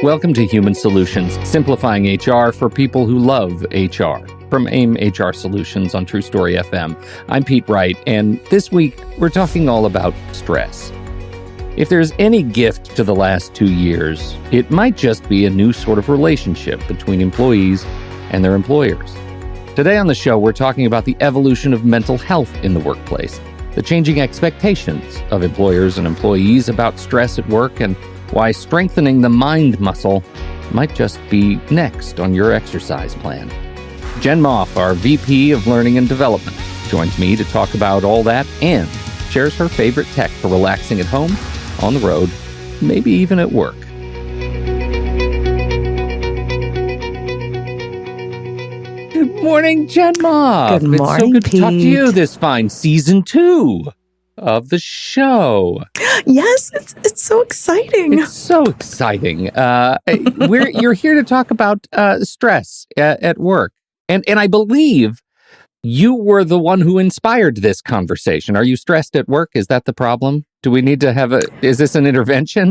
Welcome to Human Solutions, simplifying HR for people who love HR. From AIM HR Solutions on True Story FM, I'm Pete Wright, and this week we're talking all about stress. If there's any gift to the last 2 years, it might just be a new sort of relationship between employees and their employers. Today on the show, we're talking about the evolution of mental health in the workplace, the changing expectations of employers and employees about stress at work, and why strengthening the mind muscle might just be next on your exercise plan. Jen Moff, our VP of Learning and Development, joins me to talk about all that and shares her favorite tech for relaxing at home, on the road, maybe even at work. Good morning, Jen Moff. Good morning, It's so good Pete. to talk to you this fine season 2 of the show. Yes, it's so exciting. It's so exciting. You're here to talk about stress at work. And I believe you were the one who inspired this conversation. Are you stressed at work? Is that the problem? Do we need to is this an intervention?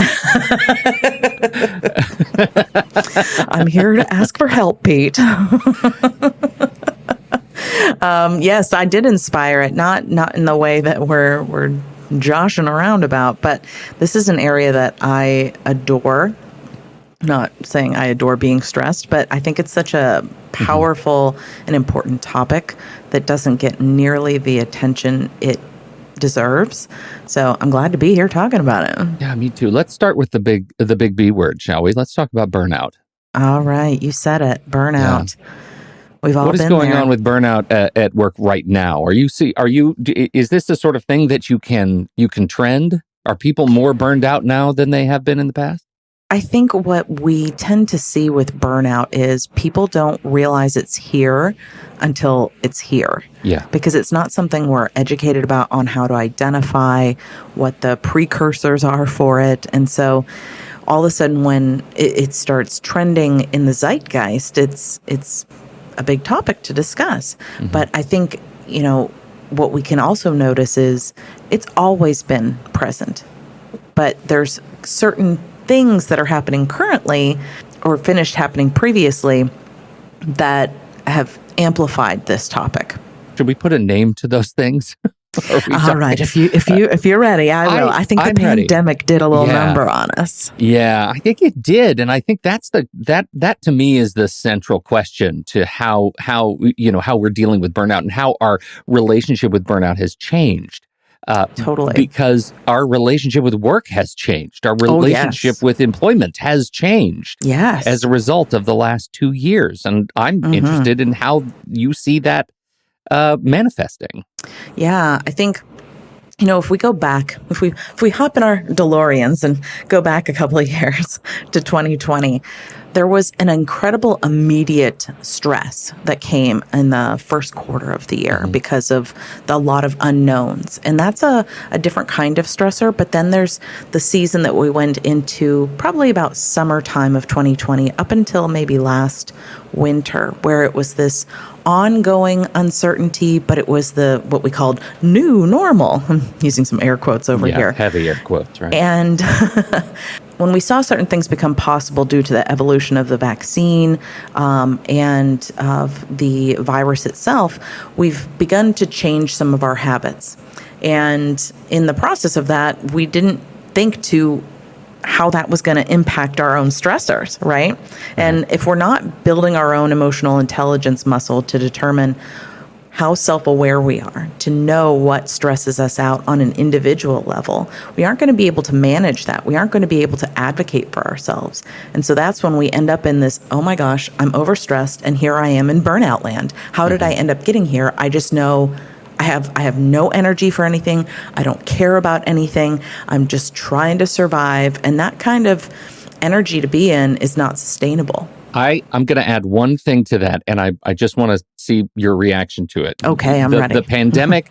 I'm here to ask for help, Pete. Yes, I did inspire it, not in the way that we're joshing around about, but this is an area that I adore. Not saying I adore being stressed, but I think it's such a powerful and important topic that doesn't get nearly the attention it deserves. So I'm glad to be here talking about it. Yeah, me too. Let's start with the big B word, shall we? Let's talk about burnout. All right, you said it. Burnout. Yeah. We've all been there. What is going on with burnout at work right now? Is this the sort of thing that you can trend? Are people more burned out now than they have been in the past? I think what we tend to see with burnout is people don't realize it's here until it's here. Yeah. Because it's not something we're educated about on how to identify what the precursors are for it. And so all of a sudden when it starts trending in the zeitgeist, it's a big topic to discuss. Mm-hmm. But I think, what we can also notice is it's always been present. But there's certain things that are happening currently or finished happening previously that have amplified this topic. Should we put a name to those things? All right, if you're ready, I will. I think the pandemic did a little number on us. Yeah, I think it did, and I think that to me is the central question to how we're dealing with burnout and how our relationship with burnout has changed. Totally. Because our relationship with work has changed. Our relationship with employment has changed. Yes. As a result of the last 2 years. And I'm interested in how you see that manifesting. Yeah, I think, if we go back, if we hop in our DeLoreans and go back a couple of years to 2020, there was an incredible immediate stress that came in the first quarter of the year because of a lot of unknowns. And that's a different kind of stressor. But then there's the season that we went into probably about summertime of 2020 up until maybe last winter, where it was this ongoing uncertainty, but it was what we called new normal. I'm using some air quotes over here. Heavy air quotes, right? And when we saw certain things become possible due to the evolution of the vaccine and of the virus itself, we've begun to change some of our habits. And in the process of that, we didn't think to how that was going to impact our own stressors, right? And if we're not building our own emotional intelligence muscle to determine how self-aware we are, to know what stresses us out on an individual level, we aren't going to be able to manage that. We aren't going to be able to advocate for ourselves. And so that's when we end up in this, oh my gosh, I'm overstressed and here I am in burnout land. How did I end up getting here? I just know I have no energy for anything. I don't care about anything. I'm just trying to survive. And that kind of energy to be in is not sustainable. I'm going to add one thing to that, and I just want to see your reaction to it. Okay, I'm ready. The pandemic,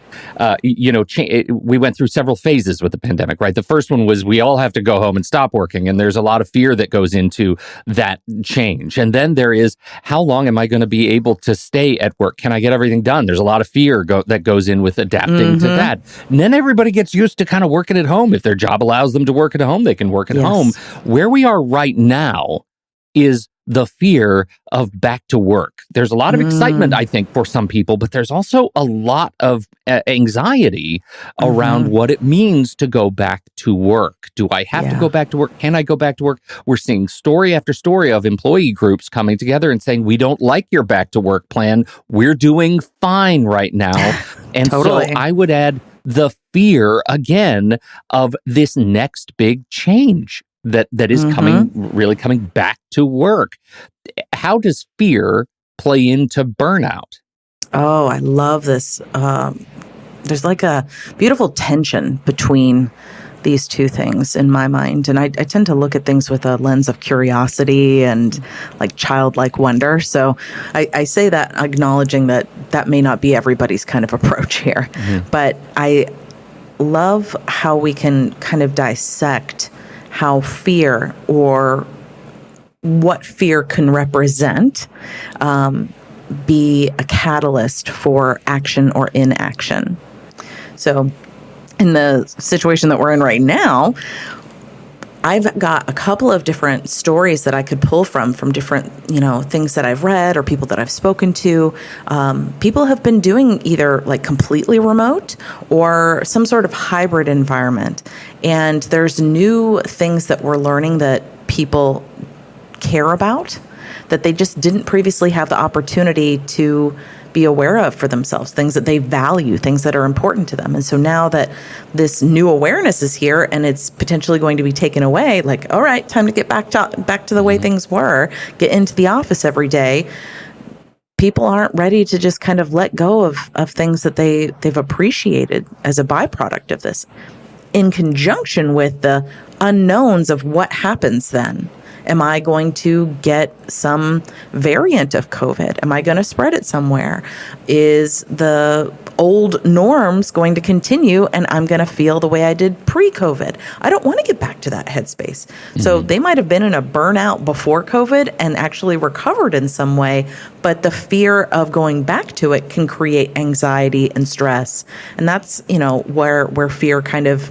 we went through several phases with the pandemic, right? The first one was we all have to go home and stop working, and there's a lot of fear that goes into that change. And then there is, how long am I going to be able to stay at work? Can I get everything done? There's a lot of fear that goes in with adapting to that. And then everybody gets used to kind of working at home. If their job allows them to work at home, they can work at home. Where we are right now, is the fear of back to work. There's a lot of excitement, I think, for some people, but there's also a lot of anxiety around what it means to go back to work. Do I have to go back to work? Can I go back to work? We're seeing story after story of employee groups coming together and saying, we don't like your back to work plan. We're doing fine right now. And Totally. so I would add the fear again of this next big change that is really coming back to work. How does fear play into burnout? Oh, I love this. There's like a beautiful tension between these two things in my mind. And I tend to look at things with a lens of curiosity and like childlike wonder. So I say that acknowledging that may not be everybody's kind of approach here. But I love how we can kind of dissect how fear, or what fear can represent, be a catalyst for action or inaction. So in the situation that we're in right now, I've got a couple of different stories that I could pull from different, things that I've read or people that I've spoken to. People have been doing either like completely remote or some sort of hybrid environment. And there's new things that we're learning that people care about that they just didn't previously have the opportunity to be aware of for themselves, things that they value, things that are important to them. And so now that this new awareness is here and it's potentially going to be taken away, like, all right, time to get back to the way things were, get into the office every day. People aren't ready to just kind of let go of things that they've appreciated as a byproduct of this, in conjunction with the unknowns of what happens then. Am I going to get some variant of COVID? Am I going to spread it somewhere? Is the old norms going to continue and I'm going to feel the way I did pre-COVID? I don't want to get back to that headspace. So they might have been in a burnout before COVID and actually recovered in some way, but the fear of going back to it can create anxiety and stress. And that's, where fear kind of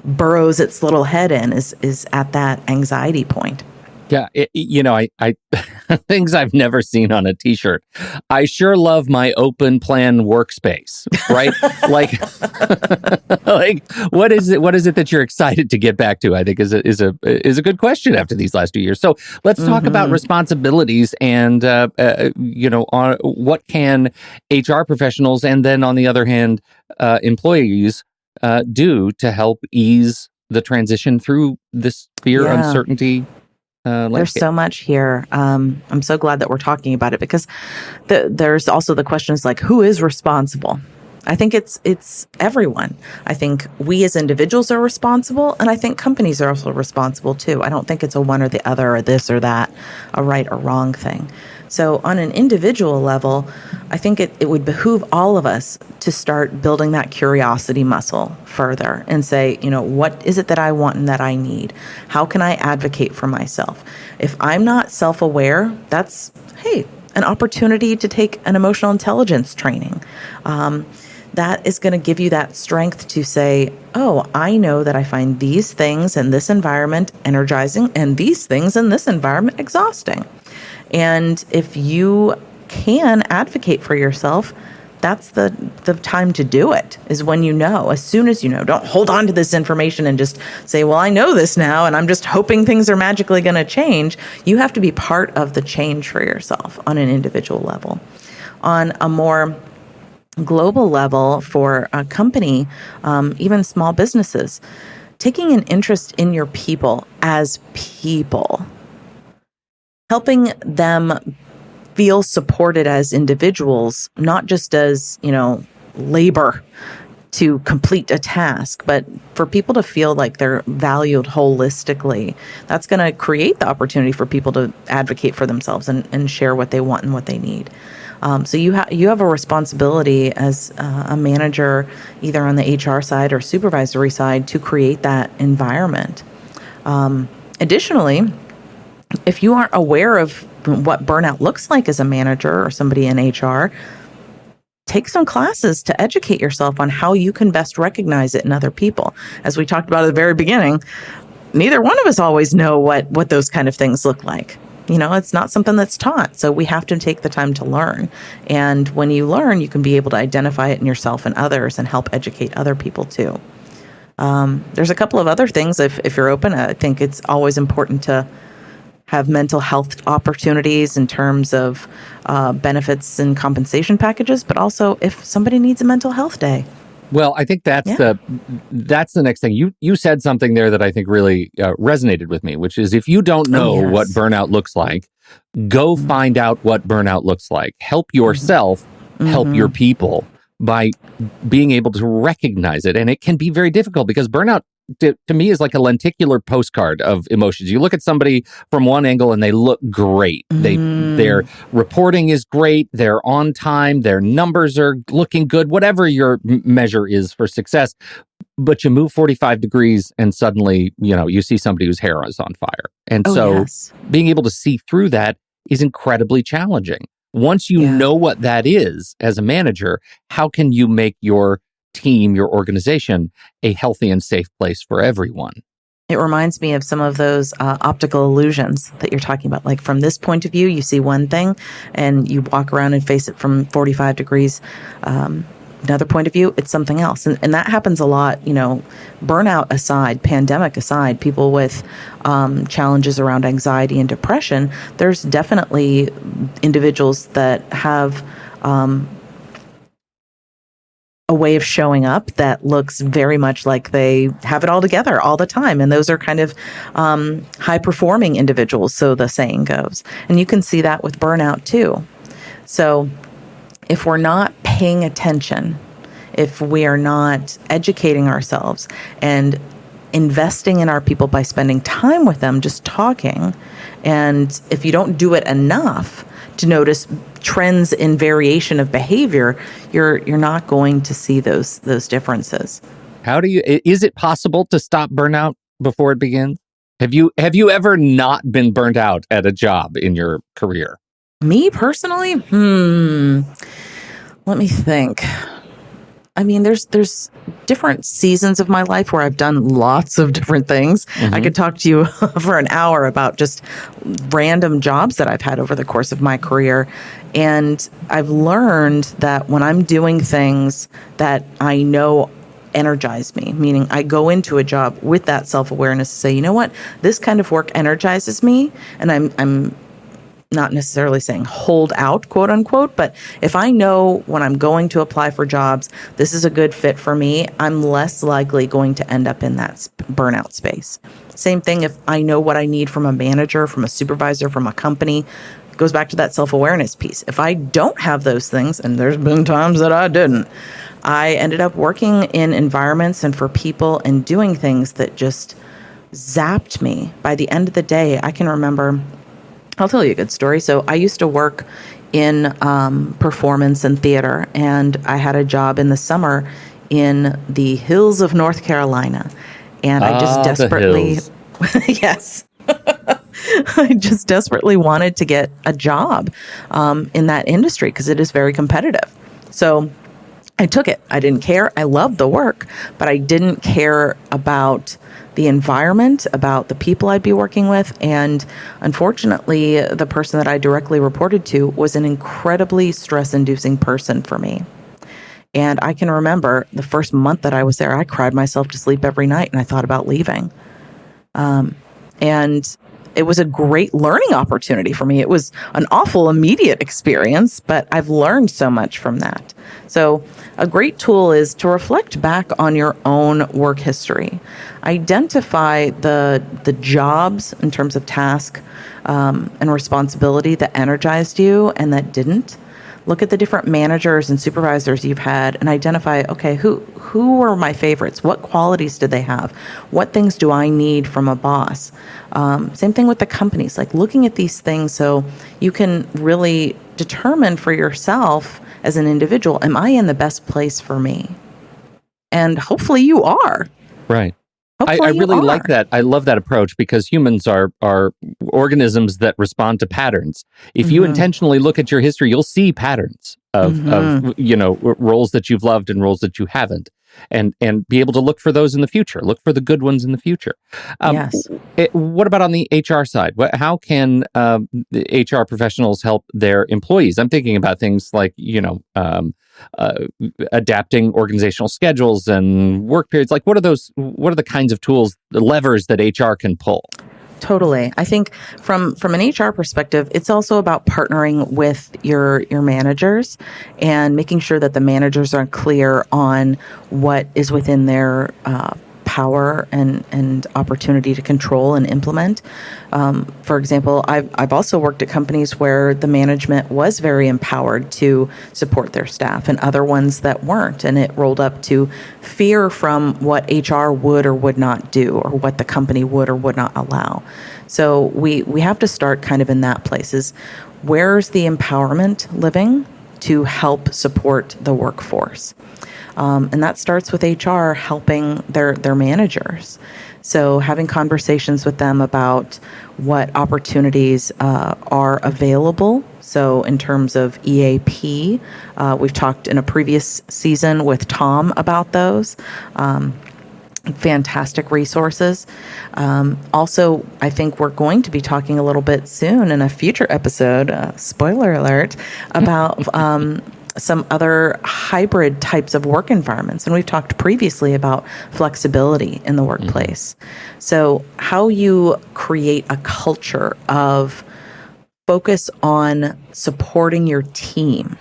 burrows its little head in, is at that anxiety point. Yeah, I things I've never seen on a t-shirt. I sure love my open plan workspace, right? like what is it that you're excited to get back to? I think is a good question after these last 2 years. So let's talk about responsibilities and on what can HR professionals and then on the other hand employees do to help ease the transition through this fear, uncertainty. There's so much here. I'm so glad that we're talking about it because there's also the questions like, who is responsible? I think it's everyone. I think we as individuals are responsible, and I think companies are also responsible too. I don't think it's a one or the other or this or that, a right or wrong thing. So on an individual level, I think it would behoove all of us to start building that curiosity muscle further and say, what is it that I want and that I need? How can I advocate for myself? If I'm not self-aware, that's, an opportunity to take an emotional intelligence training. That is going to give you that strength to say, oh, I know that I find these things in this environment energizing and these things in this environment exhausting. And if you can advocate for yourself, that's the time to do it, is when as soon as you know. Don't hold on to this information and just say, well, I know this now and I'm just hoping things are magically going to change. You have to be part of the change for yourself on an individual level. On a more global level for a company, even small businesses, taking an interest in your people as people, helping them feel supported as individuals, not just as, labor to complete a task, but for people to feel like they're valued holistically. That's going to create the opportunity for people to advocate for themselves and share what they want and what they need. So you have a responsibility as a manager, either on the HR side or supervisory side, to create that environment. Additionally, if you aren't aware of what burnout looks like as a manager or somebody in HR, take some classes to educate yourself on how you can best recognize it in other people. As we talked about at the very beginning, neither one of us always know what those kind of things look like. It's not something that's taught. So we have to take the time to learn. And when you learn, you can be able to identify it in yourself and others and help educate other people too. There's a couple of other things. If you're open, I think it's always important to have mental health opportunities in terms of benefits and compensation packages, but also if somebody needs a mental health day. Well, I think that's the next thing. You said something there that I think really resonated with me, which is if you don't know what burnout looks like, go find out what burnout looks like. Help yourself, help your people by being able to recognize it. And it can be very difficult because burnout to me is like a lenticular postcard of emotions. You look at somebody from one angle and they look great. Their reporting is great. They're on time. Their numbers are looking good, whatever your measure is for success. But you move 45 degrees and suddenly, you see somebody whose hair is on fire. And being able to see through that is incredibly challenging. Once you know what that is as a manager, how can you make your team, your organization, a healthy and safe place for everyone? It reminds me of some of those optical illusions that you're talking about. Like from this point of view, you see one thing and you walk around and face it from 45 degrees. Another point of view, it's something else. And that happens a lot, burnout aside, pandemic aside, people with challenges around anxiety and depression. There's definitely individuals that have a way of showing up that looks very much like they have it all together all the time. And those are kind of high-performing individuals, so the saying goes. And you can see that with burnout too. So if we're not paying attention, if we are not educating ourselves and investing in our people by spending time with them, just talking, and if you don't do it enough to notice trends in variation of behavior, you're not going to see those differences. Is it possible to stop burnout before it begins? Have you ever not been burnt out at a job in your career? Me personally? Let me think. I mean, there's different seasons of my life where I've done lots of different things. I could talk to you for an hour about just random jobs that I've had over the course of my career. And I've learned that when I'm doing things that I know energize me, meaning I go into a job with that self-awareness to say, you know what, this kind of work energizes me, and I'm not necessarily saying hold out, quote unquote, but if I know when I'm going to apply for jobs, this is a good fit for me, I'm less likely going to end up in that burnout space. Same thing if I know what I need from a manager, from a supervisor, from a company. It goes back to that self-awareness piece. If I don't have those things, and there's been times that I didn't, I ended up working in environments and for people and doing things that just zapped me. By the end of the day, I can remember, I'll tell you a good story. So I used to work in performance and theater, and I had a job in the summer in the hills of North Carolina. And I just desperately, yes, I just desperately wanted to get a job in that industry because it is very competitive. So I took it. I didn't care. I loved the work, but I didn't care about the environment, about the people I'd be working with. And unfortunately, the person that I directly reported to was an incredibly stress-inducing person for me. And I can remember the first month that I was there, I cried myself to sleep every night and I thought about leaving. And it was a great learning opportunity for me. It was an awful immediate experience, but I've learned so much from that. So a great tool is to reflect back on your own work history. Identify the jobs in terms of task and responsibility that energized you and that didn't. Look at the different managers and supervisors you've had and identify, okay, who were my favorites? What qualities did they have? What things do I need from a boss? Same thing with the companies, like looking at these things so you can really determine for yourself as an individual, am I in the best place for me? And hopefully you are. Right. I really like that. I love that approach because humans are organisms that respond to patterns. If you intentionally look at your history, you'll see patterns of roles that you've loved and roles that you haven't. and be able to look for those in the future, look for the good ones in the future. Yes. What about on the HR side? How can the HR professionals help their employees? I'm thinking about things like, adapting organizational schedules and work periods. Like, what are the kinds of tools, the levers that HR can pull? Totally. I think from an HR perspective, it's also about partnering with your managers and making sure that the managers are clear on what is within their power and opportunity to control and implement. For example, I've also worked at companies where the management was very empowered to support their staff, and other ones that weren't, and it rolled up to fear from what HR would or would not do, or what the company would or would not allow. So we have to start kind of in that place. Is where's the empowerment living to help support the workforce? And that starts with HR helping their managers. So having conversations with them about what opportunities are available. So in terms of EAP, we've talked in a previous season with Tom about those. Fantastic resources. Also, I think we're going to be talking a little bit soon in a future episode, spoiler alert, about some other hybrid types of work environments. And we've talked previously about flexibility in the workplace. So how you create a culture of focus on supporting your team.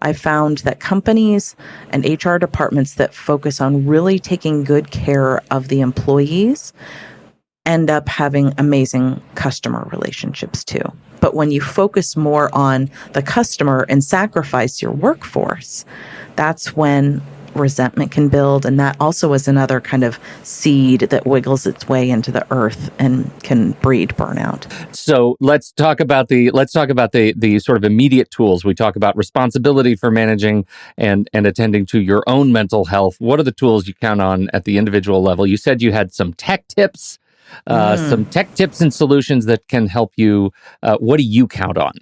I found that companies and HR departments that focus on really taking good care of the employees end up having amazing customer relationships too. But when you focus more on the customer and sacrifice your workforce, that's when resentment can build. And that also is another kind of seed that wiggles its way into the earth and can breed burnout. So let's talk about the sort of immediate tools. We talk about responsibility for managing and attending to your own mental health. What are the tools you count on at the individual level? You said you had some tech tips. Some tech tips and solutions that can help you. What do you count on?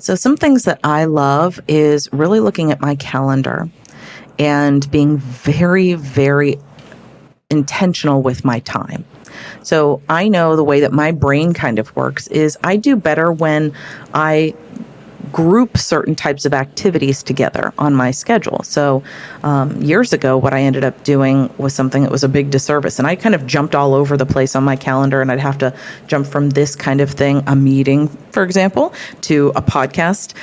So some things that I love is really looking at my calendar and being very, very intentional with my time. So I know the way that my brain kind of works is I do better when I group certain types of activities together on my schedule. So years ago, what I ended up doing was something that was a big disservice. And I kind of jumped all over the place on my calendar, and I'd have to jump from this kind of thing, a meeting, for example, to a podcast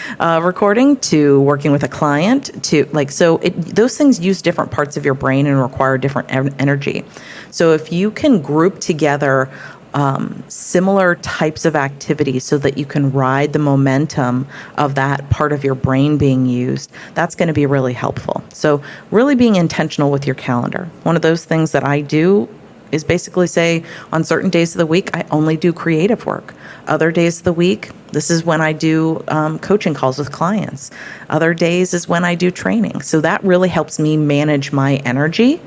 recording, to working with a client, to those things use different parts of your brain and require different energy. So if you can group together similar types of activities so that you can ride the momentum of that part of your brain being used, that's going to be really helpful. So really being intentional with your calendar. One of those things that I do is basically say on certain days of the week, I only do creative work. Other days of the week, this is when I do coaching calls with clients. Other days is when I do training. So that really helps me manage my energy.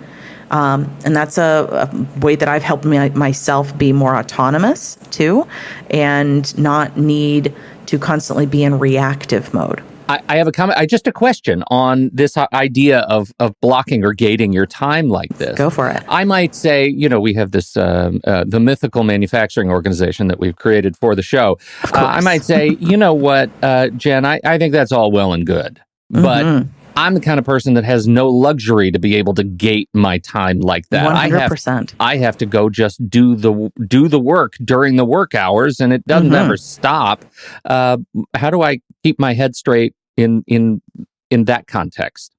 And that's a way that I've helped myself be more autonomous too, and not need to constantly be in reactive mode. I have a comment, just a question on this idea of blocking or gating your time like this. Go for it. I might say, we have this, the mythical manufacturing organization that we've created for the show. I might say, you know what, Jen, I think that's all well and good, but I'm the kind of person that has no luxury to be able to gate my time like that. 100%. I have to go just do the work during the work hours, and it doesn't ever stop. How do I keep my head straight in that context?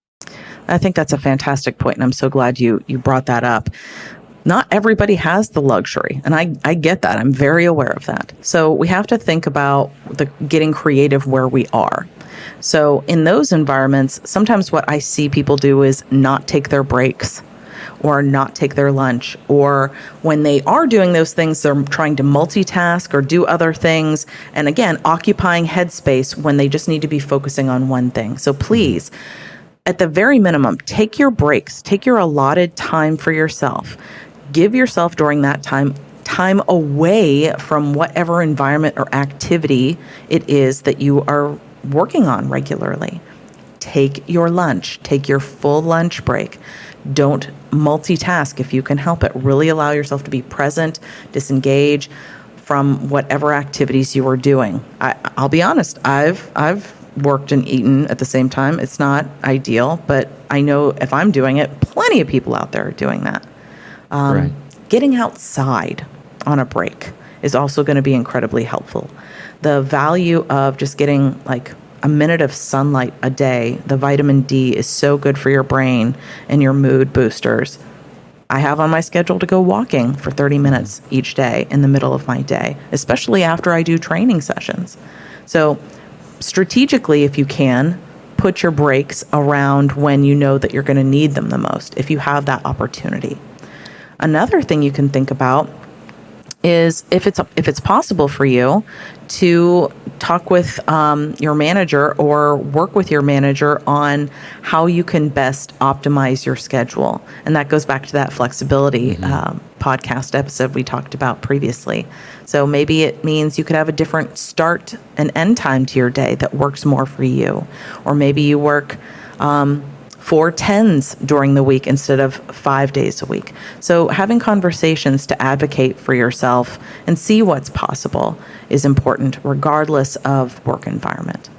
I think that's a fantastic point, and I'm so glad you brought that up. Not everybody has the luxury, and I get that. I'm very aware of that. So we have to think about getting creative where we are. So in those environments, sometimes what I see people do is not take their breaks or not take their lunch. Or when they are doing those things, they're trying to multitask or do other things. And again, occupying headspace when they just need to be focusing on one thing. So please, at the very minimum, take your breaks, take your allotted time for yourself. Give yourself during that time away from whatever environment or activity it is that you are working on regularly. Take your lunch, take your full lunch break. Don't multitask if you can help it. Really allow yourself to be present, disengage from whatever activities you are doing. I'll be honest, I've worked and eaten at the same time. It's not ideal, but I know if I'm doing it, plenty of people out there are doing that. Right. Getting outside on a break is also going to be incredibly helpful. The value of just getting like a minute of sunlight a day, the vitamin D is so good for your brain and your mood boosters. I have on my schedule to go walking for 30 minutes each day in the middle of my day, especially after I do training sessions. So strategically, if you can, put your breaks around when you know that you're going to need them the most, if you have that opportunity. Another thing you can think about is if it's possible for you to talk with your manager or work with your manager on how you can best optimize your schedule. And that goes back to that flexibility podcast episode we talked about previously. So maybe it means you could have a different start and end time to your day that works more for you. Or maybe you work 4 10s during the week instead of 5 days a week. So having conversations to advocate for yourself and see what's possible is important regardless of work environment.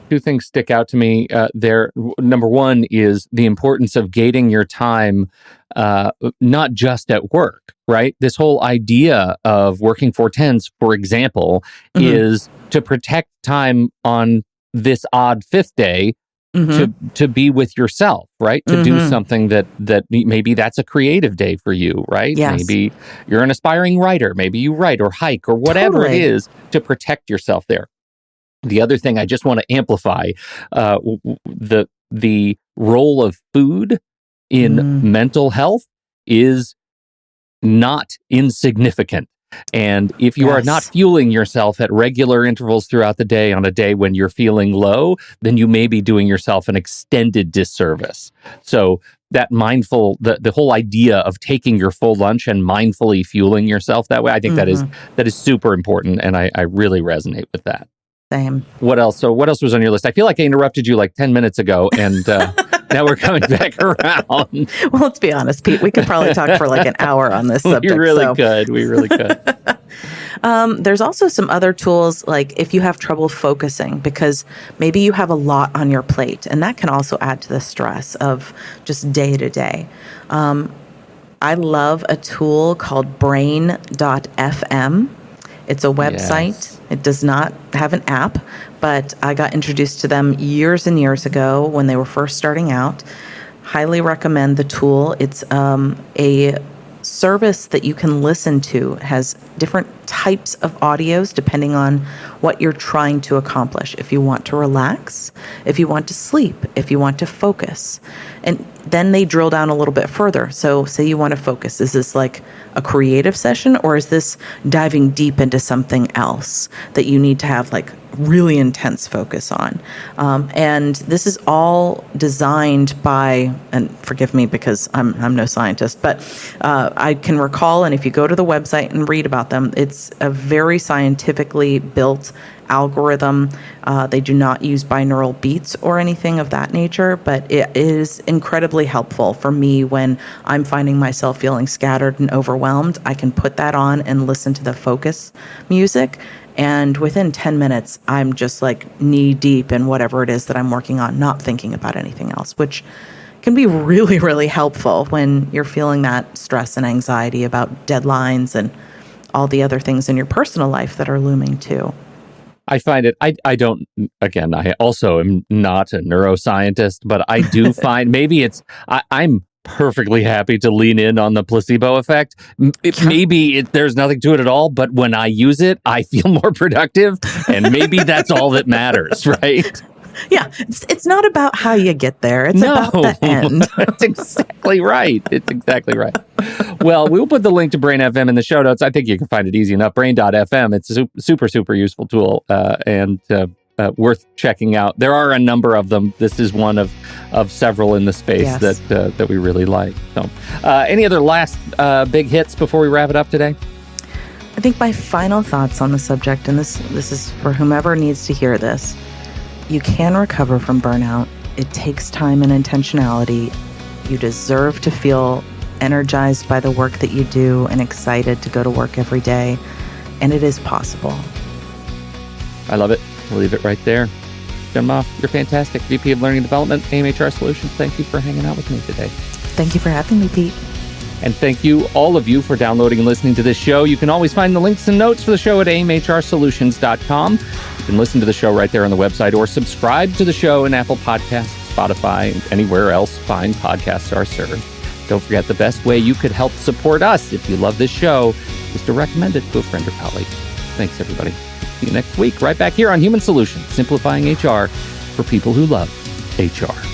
Two things stick out to me there. Number one is the importance of gating your time, not just at work, right? This whole idea of working 4 10s, for example, is to protect time on this odd fifth day to be with yourself, right? To do something that maybe that's a creative day for you, right? Yes. Maybe you're an aspiring writer. Maybe you write or hike or whatever it is to protect yourself there. The other thing I just want to amplify, the role of food in mental health is not insignificant. And if you are not fueling yourself at regular intervals throughout the day on a day when you're feeling low, then you may be doing yourself an extended disservice. So that the whole idea of taking your full lunch and mindfully fueling yourself that way, I think that is super important. And I really resonate with that. Same. What else? So what else was on your list? I feel like I interrupted you like 10 minutes ago and now we're coming back around. Well, let's be honest, Pete, we could probably talk for like an hour on this subject. We really could. There's also some other tools, like if you have trouble focusing, because maybe you have a lot on your plate, and that can also add to the stress of just day to day. I love a tool called brain.fm. It's a website. Yes. It does not have an app, but I got introduced to them years and years ago when they were first starting out. Highly recommend the tool. It's a service that you can listen to. It has different types of audios depending on what you're trying to accomplish. If you want to relax, if you want to sleep, if you want to focus. And then they drill down a little bit further. So say you want to focus. Is this like a creative session, or is this diving deep into something else that you need to have like really intense focus on? And this is all designed by, and forgive me because I'm no scientist, but I can recall, and if you go to the website and read about them, it's a very scientifically built algorithm. They do not use binaural beats or anything of that nature, but it is incredibly helpful for me when I'm finding myself feeling scattered and overwhelmed. I can put that on and listen to the focus music, and within 10 minutes, I'm just like knee deep in whatever it is that I'm working on, not thinking about anything else, which can be really, really helpful when you're feeling that stress and anxiety about deadlines and all the other things in your personal life that are looming too. I find it, I don't, again, I also am not a neuroscientist, but I do find I'm perfectly happy to lean in on the placebo effect. There's nothing to it at all, but when I use it, I feel more productive, and maybe that's all that matters, right? Yeah, it's not about how you get there. It's about the end. That's exactly right. It's exactly right. Well, we'll put the link to Brain FM in the show notes. I think you can find it easy enough. Brain.fm. It's a super, super useful tool and worth checking out. There are a number of them. This is one of several in the space that we really like. So, any other last big hits before we wrap it up today? I think my final thoughts on the subject, and this is for whomever needs to hear this. You can recover from burnout. It takes time and intentionality. You deserve to feel energized by the work that you do and excited to go to work every day. And it is possible. I love it. We'll leave it right there. Jen Moff, you're fantastic. VP of Learning and Development, AMHR Solutions. Thank you for hanging out with me today. Thank you for having me, Pete. And thank you, all of you, for downloading and listening to this show. You can always find the links and notes for the show at amhrsolutions.com. You can listen to the show right there on the website or subscribe to the show in Apple Podcasts, Spotify, and anywhere else fine podcasts are served. Don't forget, the best way you could help support us if you love this show is to recommend it to a friend or colleague. Thanks, everybody. See you next week, right back here on Human Solutions, simplifying HR for people who love HR.